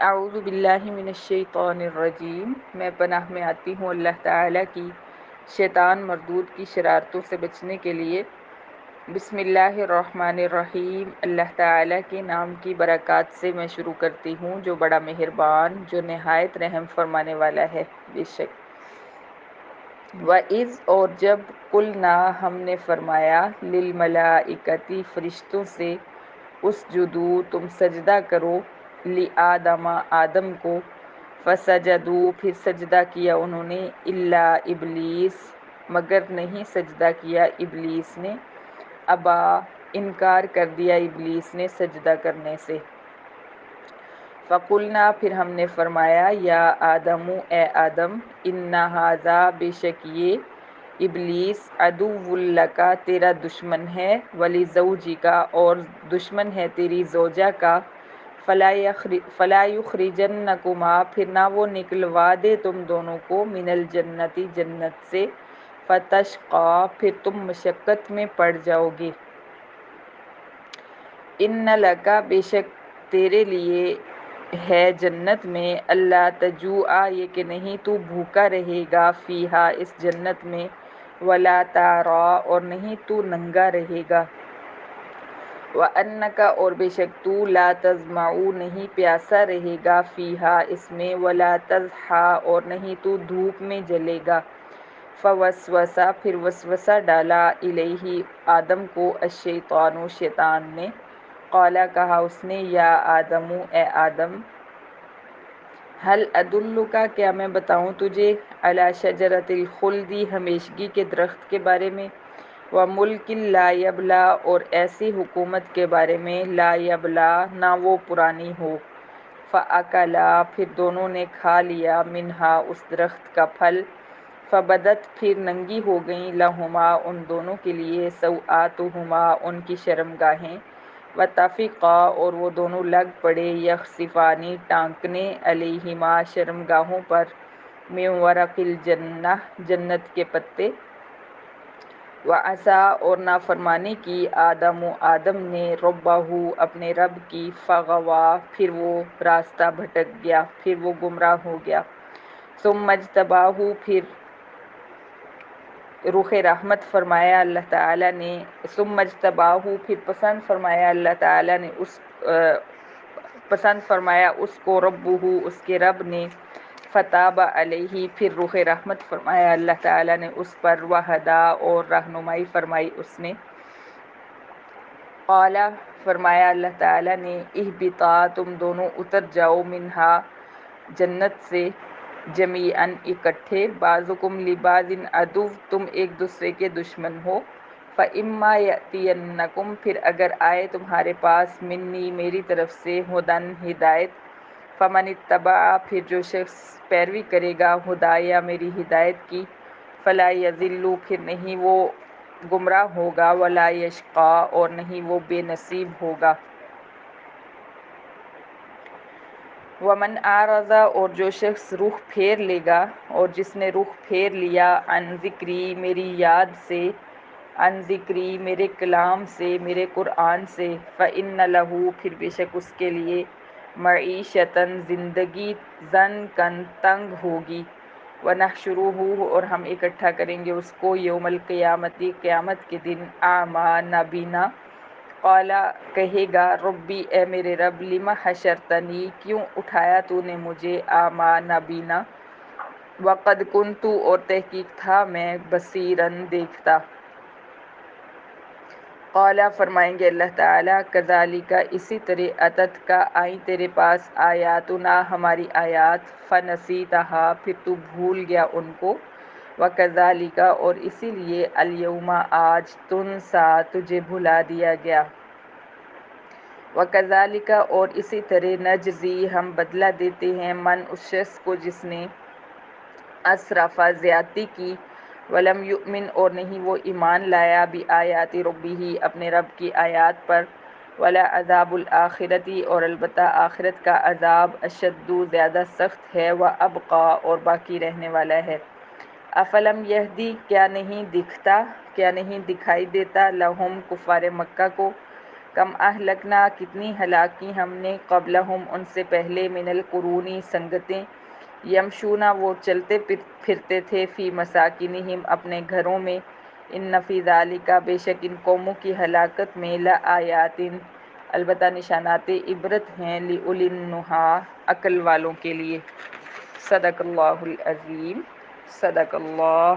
اعوذ باللہ من الشیطان الرجیم، میں پناہ میں آتی ہوں اللہ تعالیٰ کی شیطان مردود کی شرارتوں سے بچنے کے لیے۔ بسم اللہ الرحمن الرحیم، اللہ تعالیٰ کے نام کی برکات سے میں شروع کرتی ہوں جو بڑا مہربان، جو نہایت رحم فرمانے والا ہے۔ بے شک وَإِذْ اور جب قُلْنَا ہم نے فرمایا لِلْمَلَائِکَةِ فرشتوں سے اسجدوا تم سجدہ کرو لِآدَمَ آدم کو، فسجدوا پھر سجدہ کیا انہوں نے الا ابلیس مگر نہیں سجدہ کیا ابلیس نے، ابا انکار کر دیا ابلیس نے سجدہ کرنے سے۔ فقلنا پھر ہم نے فرمایا یا آدم اے آدم ان ھذا بے شک یہ ابلیس عدو لک تیرا دشمن ہے، ولزوجک اور دشمن ہے تیری زوجہ کا، فلا یخرجنکما پھر نہ وہ نکلوا دے تم دونوں کو من الجنت جنت سے، فتشقی پھر تم مشقت میں پڑ جاؤ گے۔ ان لک بے شک تیرے لیے ہے جنت میں، اللہ تجوع یہ کہ نہیں تو بھوکا رہے گا، فیہا اس جنت میں، ولا تعری اور نہیں تو ننگا رہے گا، وَأَنَّكَ اور بے شک تو لا تظمأ نہیں پیاسا رہے گا، فیہا اس میں، ولا تضحیٰ اور نہیں تو دھوپ میں جلے گا۔ فوسوس پھر وسوسہ ڈالا الیہ آدم کو الشیطان شیطان نے، قال کہا اس نے یا آدم اے آدم هل ادلک کیا میں بتاؤں تجھے علی شجرۃ الخلد ہمیشگی کے درخت کے بارے میں، وملک لا یبلی اور ایسی حکومت کے بارے میں لا یبلی نہ وہ پرانی ہو، فاکلا پھر دونوں نے کھا لیا منہا اس درخت کا پھل، فبدت پھر ننگی ہو گئیں لہما ان دونوں کے لیے سوآتہما ان کی شرمگاہیں، وطفقا اور وہ دونوں لگ پڑے یخصفان ٹانکنے علیہما شرمگاہوں پر، من ورق الجنہ جنت کے پتے، وعصیٰ اور نافرمانی کی آدم نے ربہ اپنے رب کی، فغوا پھر وہ راستہ بھٹک گیا، پھر وہ گمراہ ہو گیا، ثم اجتباہ پھر رخ رحمت فرمایا اللہ تعالیٰ نے، ثم اجتباہ پھر پسند فرمایا اللہ تعالیٰ نے پسند فرمایا اس کو، ربہ اس کے رب نے، فتاب علیہ پھر رخ رحمت فرمایا اللہ تعالیٰ نے اس پر، وہدا اور رہنمائی فرمائی اس نے، قال فرمایا اللہ تعالیٰ نے اہبطا تم دونوں اتر جاؤ منہا جنت سے، جمیعاً اکٹھے، بعضکم لبعض عدو تم ایک دوسرے کے دشمن ہو، فإما یأتینکم پھر اگر آئے تمہارے پاس منی میری طرف سے، ہدی ہدایت، فمن اتبع پھر جو شخص پیروی کرے گا ہدایٰ میری ہدایت کی، فلا یضل پھر نہیں وہ گمراہ ہوگا، ولا یشقی اور نہیں وہ بے نصیب ہوگا۔ ومن اعرض اور جو شخص رخ پھیر لے گا اور جس نے رخ پھیر لیا عن ذکری میری یاد سے، عن ذکری میرے کلام سے، میرے قرآن سے، فإن لہ پھر بے شک اس کے لیے معیشتاً زندگی ضنکاً تنگ ہوگی، ونحشرہ اور ہم اکٹھا کریں گے اس کو یوم القیامت قیامت کے دن، اعمیٰ نابینا، قال کہے گا ربی اے میرے رب لم حشرتنی کیوں اٹھایا تو نے مجھے، اعمیٰ نابینا، وقد کنت اور تحقیق تھا میں بصیراً دیکھتا۔ قال فرمائیں گے اللہ تعالیٰ کذالک اسی طرح اتت کا آئیں تیرے پاس آیاتنا ہماری آیات، فنسیتھا پھر تو بھول گیا ان کو، وکذالک اور اسی لیے الیوم آج تنسیٰ تجھے بھلا دیا گیا، وکذالک اور اسی طرح نجزی ہم بدلہ دیتے ہیں من اس شخص کو جس نے اسرف زیادتی کی، ولم یؤمن اور نہیں وہ ایمان لایا، بآیات ربہ اپنے رب کی آیات پر، ولعذاب الآخرۃ اور البتہ آخرت کا عذاب، اشد زیادہ سخت ہے، وابقیٰ اور باقی رہنے والا ہے۔ افلم یہدی کیا نہیں دکھتا، کیا نہیں دکھائی دیتا، لہم کفار مکہ کو، کم اہلکنا کتنی ہلاک کی ہم نے قبلہم ان سے پہلے من القرونی سنگتیں یمشونا وہ چلتے پھرتے تھے فی مساکنہم اپنے گھروں میں ان فی ذالک بے شک ان قوموں کی ہلاکت میں لآیات البتہ نشانات عبرت ہیں لأولی النہی عقل والوں کے لیے۔ صدق اللہ العظیم۔ صدق اللہ